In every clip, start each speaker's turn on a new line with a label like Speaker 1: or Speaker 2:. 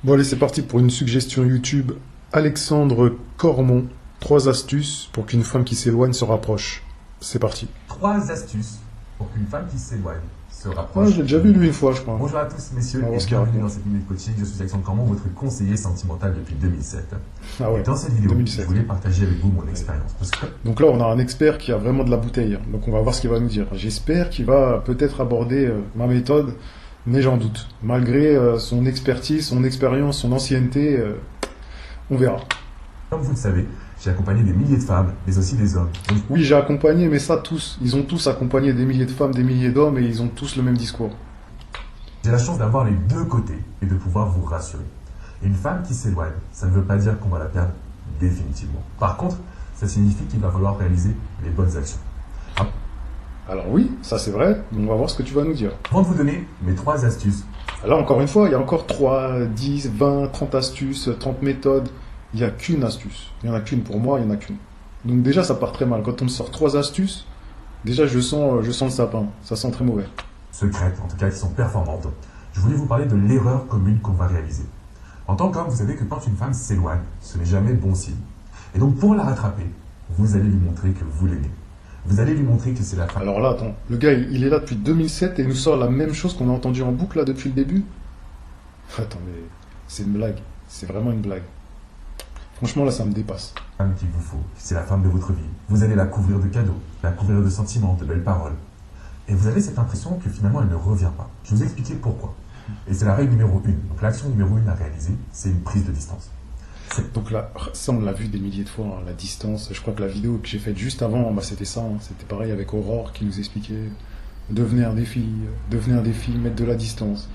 Speaker 1: Bon allez, c'est parti pour une suggestion YouTube. Alexandre Cormon, 3 astuces pour qu'une femme qui s'éloigne se rapproche. C'est parti.
Speaker 2: 3 astuces pour qu'une femme qui s'éloigne se
Speaker 1: Ah,
Speaker 2: rapproche.
Speaker 1: j'ai déjà vu lui une fois, je crois.
Speaker 2: Bonjour à tous messieurs
Speaker 1: On va voir
Speaker 2: et
Speaker 1: ce qu'il
Speaker 2: bienvenue
Speaker 1: raconte.
Speaker 2: dans cette minute coaching. Je suis Alexandre Cormon, votre conseiller sentimental depuis 2007.
Speaker 1: Ah ouais,
Speaker 2: Et dans cette vidéo,
Speaker 1: 2007.
Speaker 2: je voulais partager avec vous mon expérience. Parce que
Speaker 1: Donc là, on a un expert qui a vraiment de la bouteille. Donc on va voir ce qu'il va nous dire. J'espère qu'il va peut-être aborder ma méthode, mais j'en doute. Malgré son expertise, son expérience, son ancienneté, on verra.
Speaker 2: comme vous le savez, j'ai accompagné des milliers de femmes, mais aussi des hommes. Donc,
Speaker 1: Oui, j'ai accompagné, mais ça tous. Ils ont tous accompagné des milliers de femmes, des milliers d'hommes, et ils ont tous le même discours.
Speaker 2: j'ai la chance d'avoir les deux côtés et de pouvoir vous rassurer. Une femme qui s'éloigne, ça ne veut pas dire qu'on va la perdre définitivement. Par contre, ça signifie qu'il va falloir réaliser les bonnes actions.
Speaker 1: Alors oui, ça c'est vrai, on va voir ce que tu vas nous dire.
Speaker 2: Avant de vous donner mes 3 astuces,
Speaker 1: Là, encore une fois, il y a encore 3, 10, 20, 30 astuces, 30 méthodes. Il n'y a qu'une astuce. Il n'y en a qu'une pour moi, il n'y en a qu'une. Donc déjà, ça part très mal. Quand on me sort 3 astuces, déjà, je sens le sapin. Ça sent très mauvais.
Speaker 2: secrètes, en tout cas qui sont performantes, je voulais vous parler de l'erreur commune qu'on va réaliser. En tant qu'homme, vous savez que quand une femme s'éloigne, ce n'est jamais bon signe. Et donc pour la rattraper, vous allez lui montrer que vous l'aimez. Vous allez lui montrer que c'est la femme.
Speaker 1: Alors là, attends. Le gars, il est là depuis 2007 et il nous sort la même chose qu'on a entendu en boucle là depuis le début. Attends, mais c'est une blague. C'est vraiment une blague. Franchement, là, ça me dépasse.
Speaker 2: Femme qu'il vous faut, c'est la femme de votre vie. Vous allez la couvrir de cadeaux, la couvrir de sentiments, de belles paroles. Et vous avez cette impression que finalement elle ne revient pas. Je vais vous expliquer pourquoi. Et c'est la règle numéro 1. Donc l'action numéro 1 à réaliser, c'est une prise de distance.
Speaker 1: Donc là, ça, on l'a vu des milliers de fois, hein, la distance. Je crois que la vidéo que j'ai faite juste avant, bah, c'était ça. Hein. C'était pareil avec Aurore qui nous expliquait devenez un défi, mettre de la distance.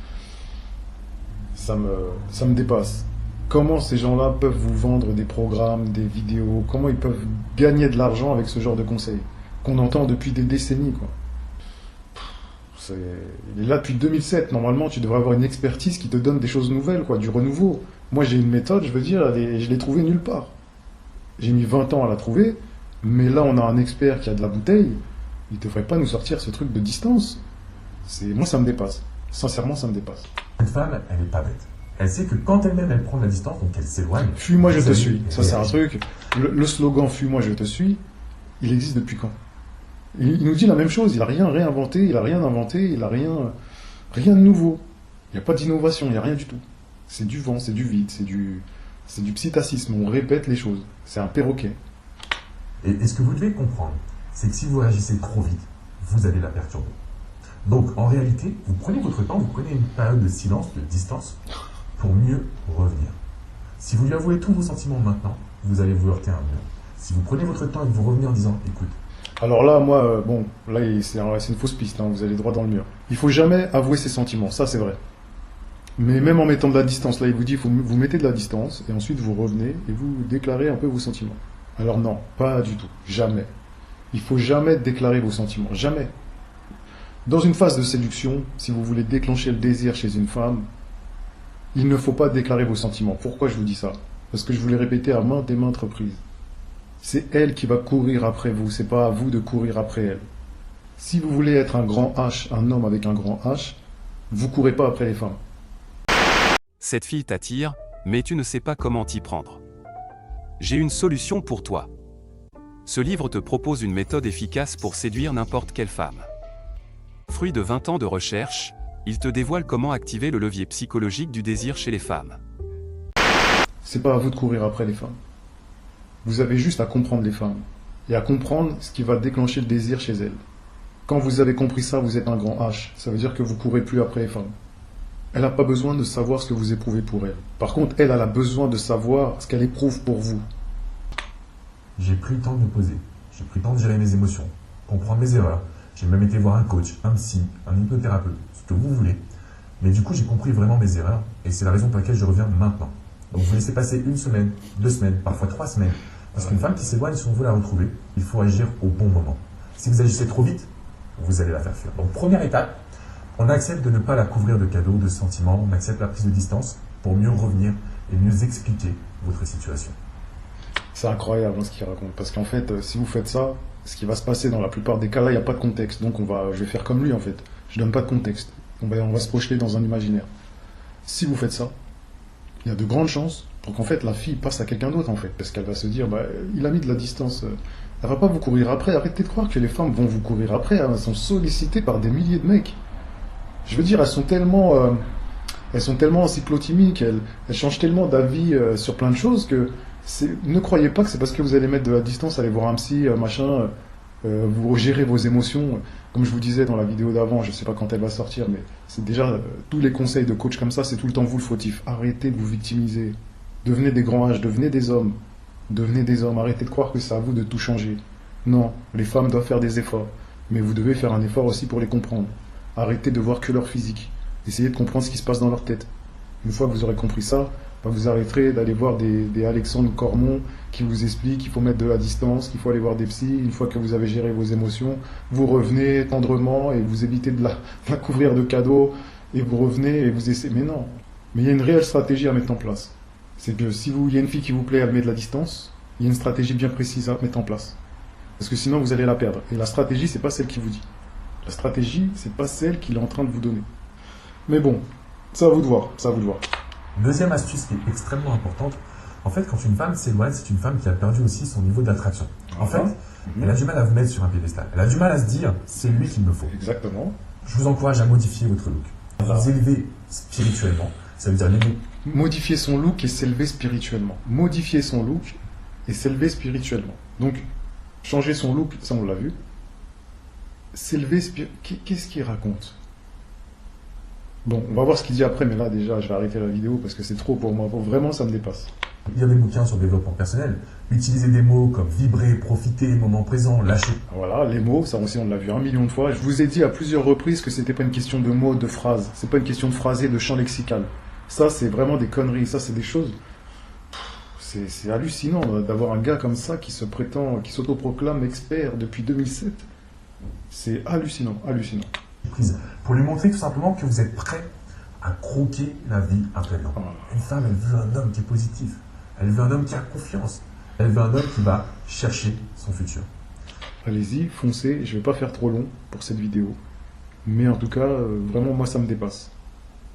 Speaker 1: Ça me dépasse. Comment ces gens-là peuvent vous vendre des programmes, des vidéos? Comment ils peuvent gagner de l'argent avec ce genre de conseils qu'on entend depuis des décennies, quoi. Il est là depuis 2007. Normalement, tu devrais avoir une expertise qui te donne des choses nouvelles, quoi, du renouveau. Moi, j'ai une méthode, je veux dire, je l'ai trouvée nulle part. J'ai mis 20 ans à la trouver, mais là, on a un expert qui a de la bouteille. Il ne devrait pas nous sortir ce truc de distance. Moi, ça me dépasse. Sincèrement, ça me dépasse.
Speaker 2: Cette femme, elle n'est pas bête. Elle sait que quand elle-même elle prend de la distance, donc elle s'éloigne.
Speaker 1: Fuis-moi, je te
Speaker 2: vous
Speaker 1: suis.
Speaker 2: allez
Speaker 1: Ça, c'est un
Speaker 2: réagir.
Speaker 1: truc. Le slogan Fuis-moi, je te suis, il existe depuis quand? Il nous dit la même chose. Il n'a rien réinventé, il n'a rien inventé, il n'a rien de nouveau. Il n'y a pas d'innovation, il n'y a rien du tout. C'est du vent, c'est du vide, c'est du psittacisme. On répète les choses. C'est un perroquet.
Speaker 2: Et ce que vous devez comprendre, c'est que si vous réagissez trop vite, vous allez la perturber. Donc en réalité, vous prenez votre temps, vous prenez une période de silence, de distance, pour mieux revenir. Si vous lui avouez tous vos sentiments maintenant, vous allez vous heurter à un mur. Si vous prenez votre temps et que vous revenez en disant, écoute,
Speaker 1: Alors là, moi, bon, là, c'est une fausse piste, hein, vous allez droit dans le mur. Il faut jamais avouer ses sentiments, ça c'est vrai. Mais même en mettant de la distance, là, il vous dit, vous mettez de la distance, et ensuite vous revenez, et vous déclarez un peu vos sentiments. Alors non, pas du tout, jamais. Il faut jamais déclarer vos sentiments, jamais. Dans une phase de séduction, si vous voulez déclencher le désir chez une femme, il ne faut pas déclarer vos sentiments. Pourquoi je vous dis ça? Parce que je vous l'ai répété à maintes et maintes reprises. C'est elle qui va courir après vous, c'est pas à vous de courir après elle. Si vous voulez être un grand H, un homme avec un grand H, vous courez pas après les femmes.
Speaker 3: Cette fille t'attire, mais tu ne sais pas comment t'y prendre. J'ai une solution pour toi. Ce livre te propose une méthode efficace pour séduire n'importe quelle femme. Fruit de 20 ans de recherche, il te dévoile comment activer le levier psychologique du désir chez les femmes.
Speaker 1: C'est pas à vous de courir après les femmes. Vous avez juste à comprendre les femmes et à comprendre ce qui va déclencher le désir chez elles. Quand vous avez compris ça, vous êtes un grand H. Ça veut dire que vous courez plus après les femmes. Elle n'a pas besoin de savoir ce que vous éprouvez pour elle. Par contre, elle a besoin de savoir ce qu'elle éprouve pour vous.
Speaker 2: j'ai pris le temps de me poser, j'ai pris le temps de gérer mes émotions, comprendre mes erreurs. J'ai même été voir un coach, un psy, un hypnothérapeute, ce que vous voulez. Mais du coup, j'ai compris vraiment mes erreurs et c'est la raison pour laquelle je reviens maintenant. Donc vous laissez passer 1 semaine, 2 semaines, parfois 3 semaines. Parce qu'une femme qui s'éloigne, si on veut la retrouver, il faut agir au bon moment. Si vous agissez trop vite, vous allez la faire fuir. Donc première étape, on accepte de ne pas la couvrir de cadeaux, de sentiments, on accepte la prise de distance pour mieux revenir et mieux expliquer votre situation.
Speaker 1: C'est incroyable hein, ce qu'il raconte. Parce qu'en fait, si vous faites ça, ce qui va se passer dans la plupart des cas là, il n'y a pas de contexte. Donc je vais faire comme lui en fait. Je donne pas de contexte. On va se projeter dans un imaginaire. Si vous faites ça, il y a de grandes chances pour qu'en fait la fille passe à quelqu'un d'autre en fait, parce qu'elle va se dire, bah, il a mis de la distance, elle va pas vous courir après. Arrêtez de croire que les femmes vont vous courir après, elles sont sollicitées par des milliers de mecs. Je veux dire, elles sont tellement encyclotimiques, elles changent tellement d'avis sur plein de choses que ne croyez pas que c'est parce que vous allez mettre de la distance, aller voir un psy, machin, vous gérez vos émotions. Comme je vous disais dans la vidéo d'avant, je sais pas quand elle va sortir, mais c'est déjà tous les conseils de coach comme ça, c'est tout le temps vous le fautif. Arrêtez de vous victimiser. Devenez des grands âges, devenez des hommes. Devenez des hommes, arrêtez de croire que c'est à vous de tout changer. Non, les femmes doivent faire des efforts, mais vous devez faire un effort aussi pour les comprendre. Arrêtez de voir que leur physique. Essayez de comprendre ce qui se passe dans leur tête. Une fois que vous aurez compris ça, vous arrêterez d'aller voir des Alexandre Cormon qui vous expliquent qu'il faut mettre de la distance, qu'il faut aller voir des psys. Une fois que vous avez géré vos émotions, vous revenez tendrement et vous évitez de la couvrir de cadeaux et vous revenez et vous essayez. Mais non, mais il y a une réelle stratégie à mettre en place. C'est que si il y a une fille qui vous plaît, elle met de la distance, il y a une stratégie bien précise à mettre en place. Parce que sinon vous allez la perdre. Et la stratégie, c'est pas celle qui vous dit. La stratégie, c'est pas celle qu'il est en train de vous donner. Mais bon, c'est à vous de voir, c'est à vous de voir.
Speaker 2: Deuxième astuce qui est extrêmement importante, en fait, quand une femme s'éloigne, c'est une femme qui a perdu aussi son niveau d'attraction. En fait, elle a du mal à vous mettre sur un piédestal. Elle a du mal à se dire, c'est lui qu'il me faut.
Speaker 1: Exactement.
Speaker 2: Je vous encourage à modifier votre look. Vous élever spirituellement. Ça veut dire l'aimer.
Speaker 1: Modifier son look et s'élever spirituellement. Modifier son look et s'élever spirituellement. Donc, changer son look, ça on l'a vu. S'élever spirituellement. Qu'est-ce qu'il raconte? Bon, on va voir ce qu'il dit après, mais là déjà, je vais arrêter la vidéo parce que c'est trop pour moi. Vraiment, ça me dépasse.
Speaker 2: Il y a des bouquins sur le développement personnel. Utilisez des mots comme vibrer, profiter, moment présent, lâcher.
Speaker 1: Voilà, les mots, ça aussi on l'a vu 1 million de fois. Je vous ai dit à plusieurs reprises que c'était pas une question de mots, de phrases. C'est pas une question de phrasé, de champ lexical. Ça, c'est vraiment des conneries. Ça, c'est des choses... C'est hallucinant d'avoir un gars comme ça qui se prétend, qui s'autoproclame expert depuis 2007. C'est hallucinant, hallucinant.
Speaker 2: Pour lui montrer tout simplement que vous êtes prêt à croquer la vie à pleines dents. Une femme, elle veut un homme qui est positif. Elle veut un homme qui a confiance. Elle veut un homme qui va chercher son futur.
Speaker 1: Allez-y, foncez. Je vais pas faire trop long pour cette vidéo. Mais en tout cas, vraiment, moi, ça me dépasse.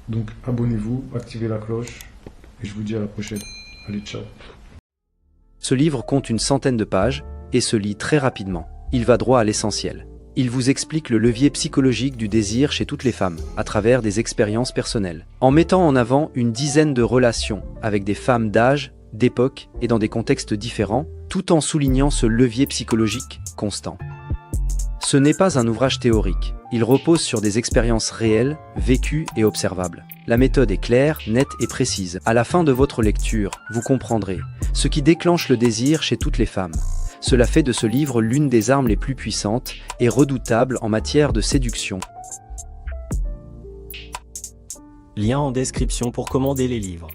Speaker 1: Donc, abonnez-vous, activez la cloche. Et je vous dis à la prochaine. Allez, ciao.
Speaker 4: Ce livre compte une centaine de pages et se lit très rapidement. Il va droit à l'essentiel. Il vous explique le levier psychologique du désir chez toutes les femmes, à travers des expériences personnelles, en mettant en avant une dizaine de relations avec des femmes d'âge, d'époque et dans des contextes différents, tout en soulignant ce levier psychologique constant. Ce n'est pas un ouvrage théorique, il repose sur des expériences réelles, vécues et observables. La méthode est claire, nette et précise. À la fin de votre lecture, vous comprendrez ce qui déclenche le désir chez toutes les femmes. Cela fait de ce livre l'une des armes les plus puissantes et redoutables en matière de séduction.
Speaker 5: Lien en description pour commander les livres.